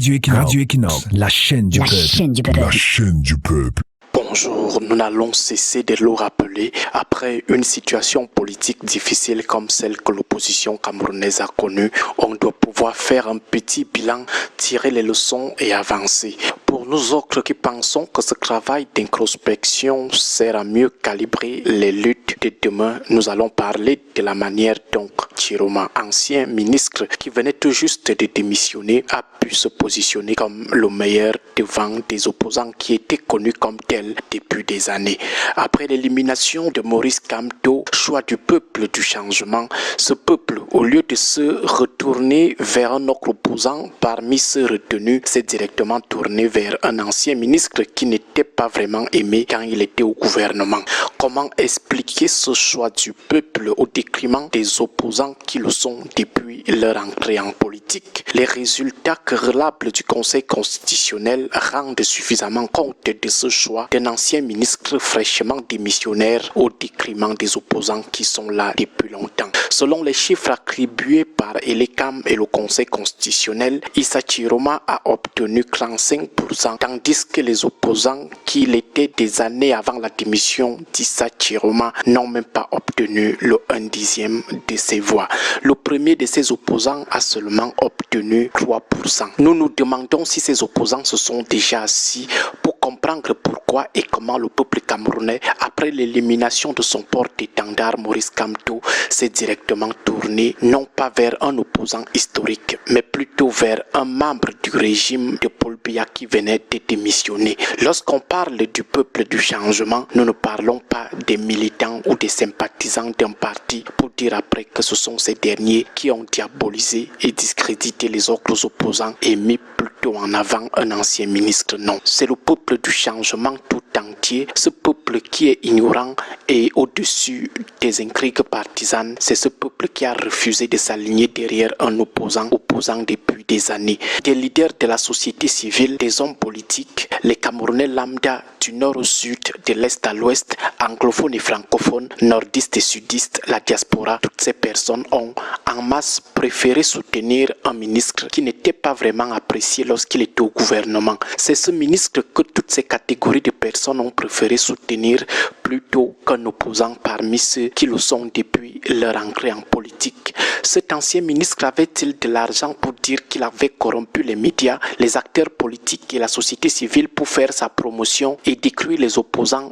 Radio Equinox, la chaîne du peuple. La chaîne du peuple. Bonjour, nous n'allons cesser de le rappeler. Après une situation politique difficile comme celle que l'opposition camerounaise a connue, on doit pouvoir faire un petit bilan, tirer les leçons et avancer. Pour nous autres qui pensons que ce travail d'introspection sert à mieux calibrer les luttes de demain, nous allons parler de la manière dont Chiroma, ancien ministre qui venait tout juste de démissionner, a pu se positionner comme le meilleur devant des opposants qui étaient connus comme tels depuis des années. Après l'élimination de Maurice Kamto, choix du peuple du changement, ce peuple, au lieu de se retourner vers un autre opposant parmi ceux retenus, s'est directement tourné vers un ancien ministre qui n'était pas vraiment aimé quand il était au gouvernement. Comment expliquer ce choix du peuple au détriment des opposants qui le sont depuis leur entrée en politique? Les résultats querellables du Conseil constitutionnel rendent suffisamment compte de ce choix d'un ancien ministre fraîchement démissionnaire au détriment des opposants qui sont là depuis longtemps. Selon les chiffres attribués par Elecam et le Conseil constitutionnel, Issa Chiroma a obtenu 35%, tandis que les opposants qui l'étaient des années avant la démission d'Issa Chiroma n'ont même pas obtenu le 1/10 de ses voix. Le premier de ces opposants a seulement obtenu 3%. Nous nous demandons si ces opposants se sont déjà assis pour comprendre pourquoi et comment le peuple camerounais, après l'élimination de son porte-étendard Maurice Kamto, s'est directement tourné non pas vers un opposant historique, mais plutôt vers un membre du régime de Paul Biya qui venait de démissionner. Lorsqu'on parle du peuple du changement, nous ne parlons pas des militants ou des sympathisants d'un parti pour dire après que ce sont ces derniers qui ont diabolisé et discrédité les autres opposants et mis plutôt en avant un ancien ministre. Non, c'est le peuple du changement tout entier, ce peuple qui est ignorant et au-dessus des intrigues partisanes. C'est ce peuple qui a refusé de s'aligner derrière un opposant depuis des années. Des leaders de la société civile, des hommes politiques, les Camerounais lambda du nord au sud, de l'est à l'ouest, anglophones et francophones, nordistes et sudistes, la diaspora, toutes ces personnes ont en masse préféré soutenir un ministre qui n'était pas vraiment apprécié lorsqu'il était au gouvernement. C'est ce ministre que toutes ces catégories de personnes ont préféré soutenir plutôt qu'un opposant parmi ceux qui le sont depuis leur entrée en politique. Cet ancien ministre avait-il de l'argent pour dire qu'il avait corrompu les médias, les acteurs politiques et la société civile pour faire sa promotion et détruire les opposants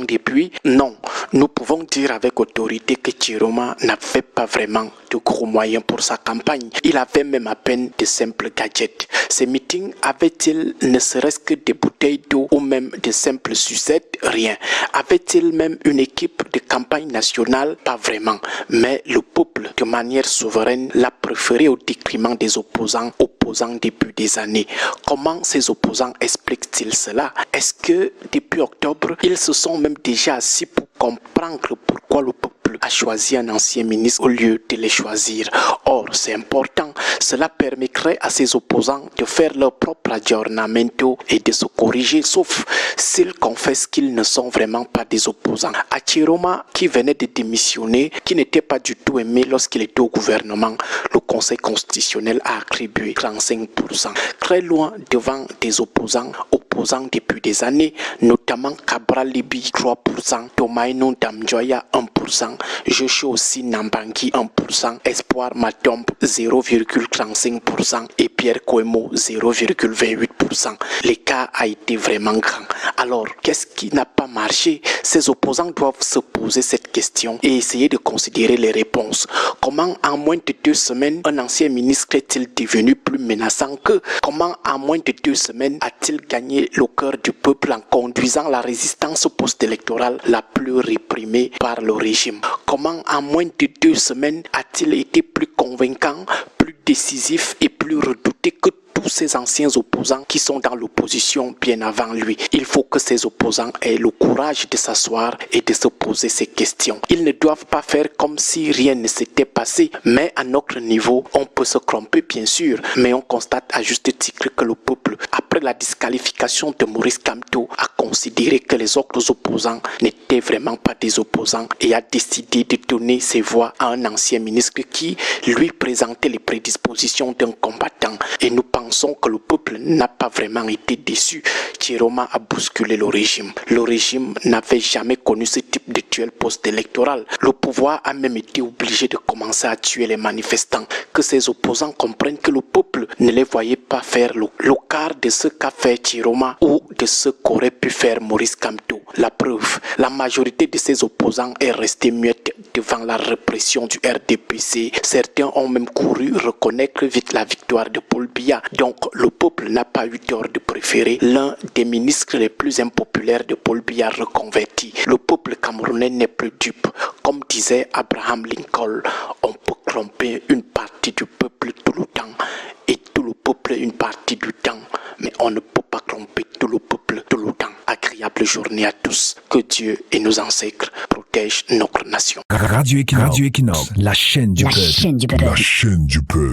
depuis? Non, nous pouvons dire avec autorité que Chiroma n'avait pas vraiment de gros moyens pour sa campagne. Il avait même à peine de simples gadgets. Ces meetings avaient-ils ne serait-ce que des bouteilles d'eau ou même de simples sucettes? Rien. Avait-il même une équipe de campagne nationale? Pas vraiment. Mais le peuple, de manière souveraine, l'a préféré au détriment des opposants depuis des années. Comment ces opposants expliquent-ils cela? Est-ce que depuis octobre, ils se sont même déjà assis pour comprendre pourquoi le peuple a choisi un ancien ministre au lieu de les choisir? Or, c'est important. Cela permettrait à ces opposants de faire leur propre aggiornamento et de se corriger, sauf s'ils confessent qu'ils ne sont vraiment pas des opposants. À Chiroma, qui venait de démissionner, qui n'était pas du tout aimé lorsqu'il était au gouvernement, le Conseil constitutionnel a attribué 35%. Très loin devant des opposants depuis des années, notamment Cabral Libi 3%, Tomaino Damjoya 1%, Joshua aussi Nambangi 1%, Espoir Matombe 0,35% et Pierre Kouemo 0,28%. L'écart a été vraiment grand. Alors, qu'est-ce qui n'a pas marché? Ces opposants doivent se poser cette question et essayer de considérer les réponses. Comment en moins de 2 semaines, un ancien ministre est-il devenu plus menaçant qu'eux? Comment en moins de 2 semaines a-t-il gagné le cœur du peuple en conduisant la résistance post-électorale la plus réprimée par le régime? Comment en moins de 2 semaines a-t-il été plus convaincant, plus décisif et plus redouté que tous ces anciens opposants qui sont dans l'opposition bien avant lui? Il faut que ces opposants aient le courage de s'asseoir et de se poser ces questions. Ils ne doivent pas faire comme si rien ne s'était passé, mais à notre niveau, on peut se tromper bien sûr, mais on constate à juste titre que le peuple, après la disqualification de Maurice Kamto, a considéré que les autres opposants n'étaient vraiment pas des opposants et a décidé de donner ses voix à un ancien ministre qui lui présentait les prédispositions d'un combattant. Et nous pensons que le peuple n'a pas vraiment été déçu. Chiroma a bousculé le régime. Le régime n'avait jamais connu ce type de duel post-électoral. Le pouvoir a même été obligé de commencer à tuer les manifestants. Que ses opposants comprennent que le peuple ne les voyait pas faire le quart de ce qu'a fait Chiroma ou de ce qu'aurait pu faire Maurice Kamto. La preuve, la majorité de ses opposants est restée muette devant la répression du RDPC. Certains ont même couru reconnaître vite la victoire de Paul Biya. Donc le peuple n'a pas eu tort de préférer l'un des ministres les plus impopulaires de Paul Biya reconverti. Le peuple camerounais n'est plus dupe. Comme disait Abraham Lincoln, on peut tromper une partie du peuple tout le temps et tout le peuple une partie du temps, mais on ne peut pas tromper tout le peuple tout le temps. Agréable journée à tous. Que Dieu et nos ancêtres protègent notre nation. Radio Equinox, la chaîne du peuple. La chaîne du peuple.